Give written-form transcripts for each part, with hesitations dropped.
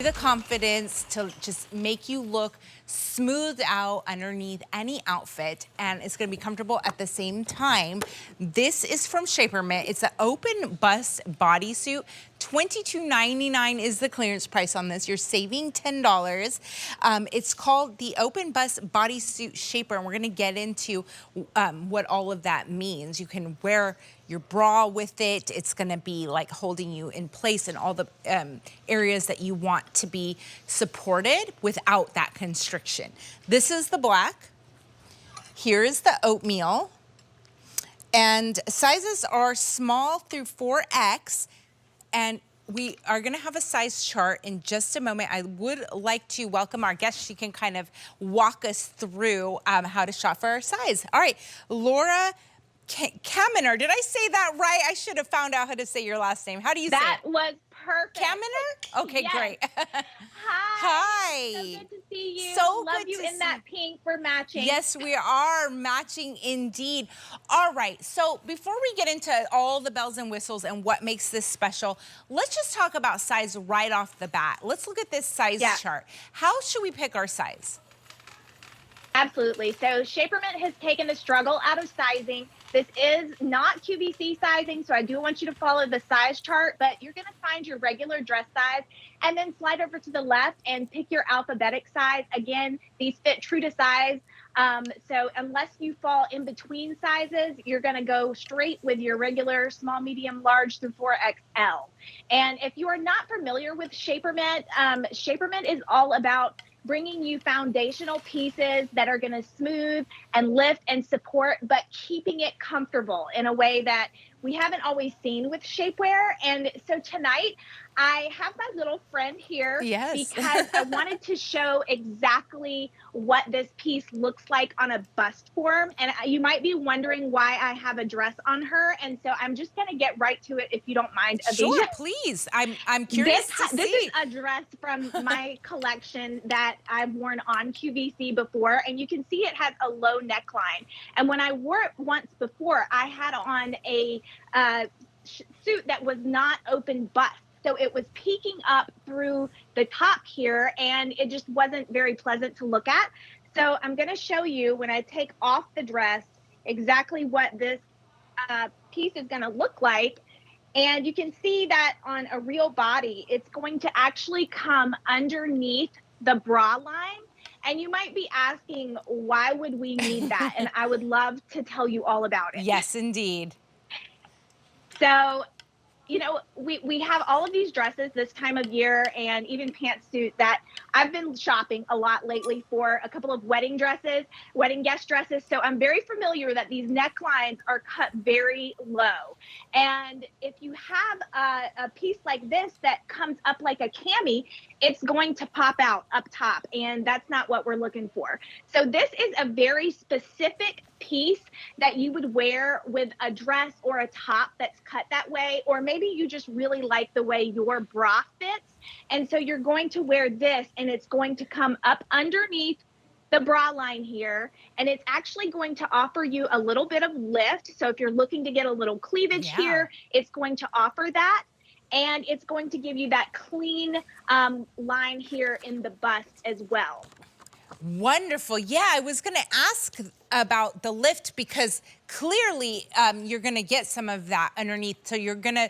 The confidence to just make you look smooth out underneath any outfit, and it's going to be comfortable at the same time. This is from Shapermint. It's an open bust bodysuit. $22.99 is the clearance price on this. You're saving $10. It's called the Open Bust Bodysuit Shaper, and we're going to get into what all of that means. You can wear your bra with it. It's going to be like holding you in place in all the areas that you want to be supported without that constriction. This is the black. Here is the oatmeal. And sizes are small through 4X. And we are going to have a size chart in just a moment. I would like to welcome our guest. She can kind of walk us through how to shop for our size. All right, Laura Kaminer, did I say that right? I should have found out how to say your last name. How do you say it? That was perfect. Kaminer? Okay, yes. great. Hi. Hi. So good to see you. So Love good you to in see that pink. We're matching. Yes, we are matching indeed. All right, so before we get into all the bells and whistles and what makes this special, let's just talk about size right off the bat. Let's look at this size chart. How should we pick our size? Absolutely. So Shapermint has taken the struggle out of sizing. This is not QVC sizing, so I do want you to follow the size chart, but you're going to find your regular dress size and then slide over to the left and pick your alphabetic size. Again, these fit true to size. So unless you fall in between sizes, you're going to go straight with your regular small, medium, large through 4XL. And if you are not familiar with Shapermint, Shapermint is all about bringing you foundational pieces that are going to smooth and lift and support, but keeping it comfortable in a way that we haven't always seen with shapewear. And so tonight I have my little friend here because I wanted to show exactly what this piece looks like on a bust form. And you might be wondering why I have a dress on her. And so I'm just going to get right to it if you don't mind, Avisha. Sure, please. I'm curious to see. This is a dress from my collection that I've worn on QVC before. And you can see it has a low neckline. And when I wore it once before, I had on a suit that was not open bust. So it was peeking up through the top here, and it just wasn't very pleasant to look at. So I'm going to show you when I take off the dress exactly what this piece is going to look like. And you can see that on a real body, it's going to actually come underneath the bra line. And you might be asking, why would we need that? And I would love to tell you all about it. Yes, indeed. So, you know, we have all of these dresses this time of year and even pantsuit that I've been shopping a lot lately for a couple of wedding dresses, wedding guest dresses. So I'm very familiar that these necklines are cut very low. And if you have a piece like this that comes up like a cami, it's going to pop out up top. And that's not what we're looking for. So this is a very specific piece that you would wear with a dress or a top that's cut that way, or maybe you just really like the way your bra fits. And so you're going to wear this and it's going to come up underneath the bra line here, and it's actually going to offer you a little bit of lift. So if you're looking to get a little cleavage here, it's going to offer that. And it's going to give you that clean line here in the bust as well. Wonderful. Yeah, I was going to ask about the lift because clearly you're going to get some of that underneath. So you're going to,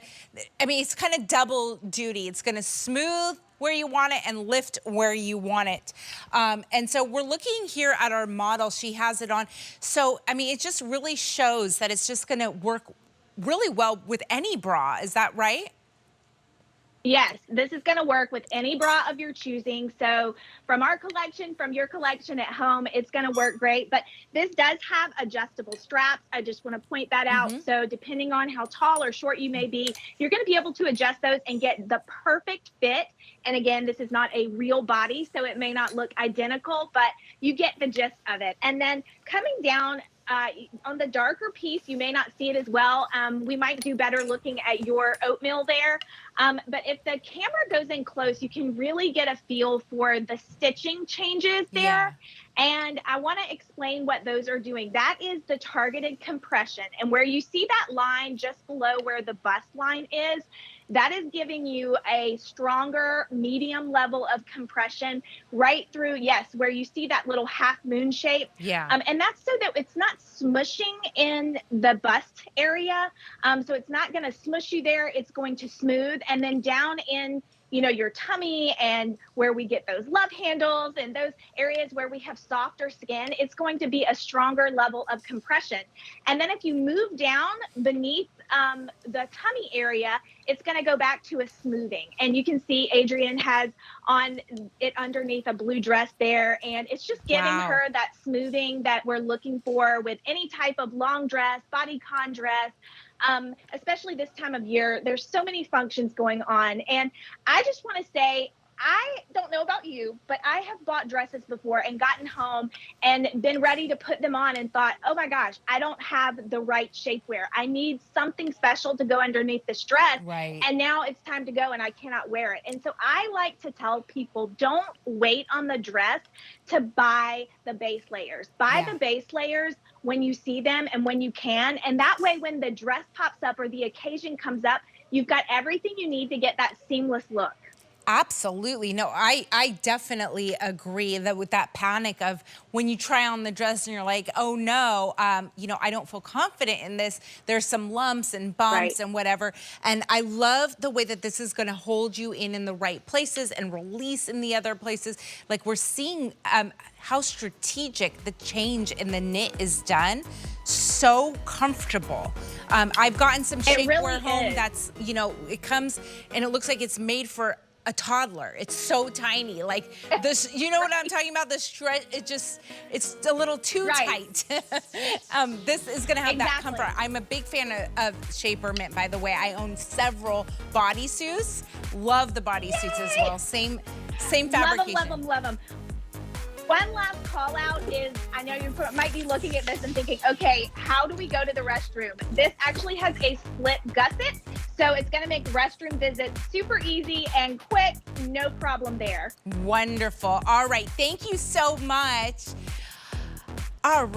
I mean, it's kind of double duty. It's going to smooth where you want it and lift where you want it. And so we're looking here at our model. She has it on. So, I mean, it just really shows that it's just going to work really well with any bra. Is that right? Yes, this is going to work with any bra of your choosing. So from our collection, from your collection at home, it's going to work great. But this does have adjustable straps. I just want to point that out. So depending on how tall or short you may be, you're going to be able to adjust those and get the perfect fit. And again, this is not a real body, so it may not look identical, but you get the gist of it. And then coming down on the darker piece, you may not see it as well. We might do better looking at your oatmeal there. But if the camera goes in close, you can really get a feel for the stitching changes there. And I want to explain what those are doing. That is the targeted compression. And where you see that line just below where the bust line is, that is giving you a stronger medium level of compression right through, yes, where you see that little half moon shape. Yeah. And that's so that it's not smushing in the bust area. So it's not going to smush you there. It's going to smooth. And then down in, your tummy and where we get those love handles and those areas where we have softer skin, it's going to be a stronger level of compression. And then if you move down beneath the tummy area, it's going to go back to a smoothing. And you can see Adrienne has on it underneath a blue dress there. And it's just giving her that smoothing that we're looking for with any type of long dress, bodycon dress. Especially this time of year, there's so many functions going on. And I just want to say, I don't know about you, but I have bought dresses before and gotten home and been ready to put them on and thought, oh my gosh, I don't have the right shapewear. I need something special to go underneath this dress. Right. And now it's time to go and I cannot wear it. And so I like to tell people, don't wait on the dress to buy the base layers. Buy the base layers when you see them and when you can. And that way, when the dress pops up or the occasion comes up, you've got everything you need to get that seamless look. Absolutely. No, I definitely agree that with that panic of when you try on the dress and you're like, oh no, I don't feel confident in this. There's some lumps and bumps and whatever. And I love the way that this is going to hold you in the right places and release in the other places. Like we're seeing how strategic the change in the knit is done. So comfortable. I've gotten some shapewear home that's, it comes and it looks like it's made for a toddler. It's so tiny. Like this, you know what I'm talking about? The stretch, it's a little too tight. This is gonna have that comfort. I'm a big fan of Shapermint, by the way. I own several bodysuits. Love the bodysuits as well. Same fabrication. Love them. One last call out is, I know you might be looking at this and thinking, okay, how do we go to the restroom? This actually has a split gusset, so it's gonna make restroom visits super easy and quick, no problem there. Wonderful. All right, thank you so much. All right.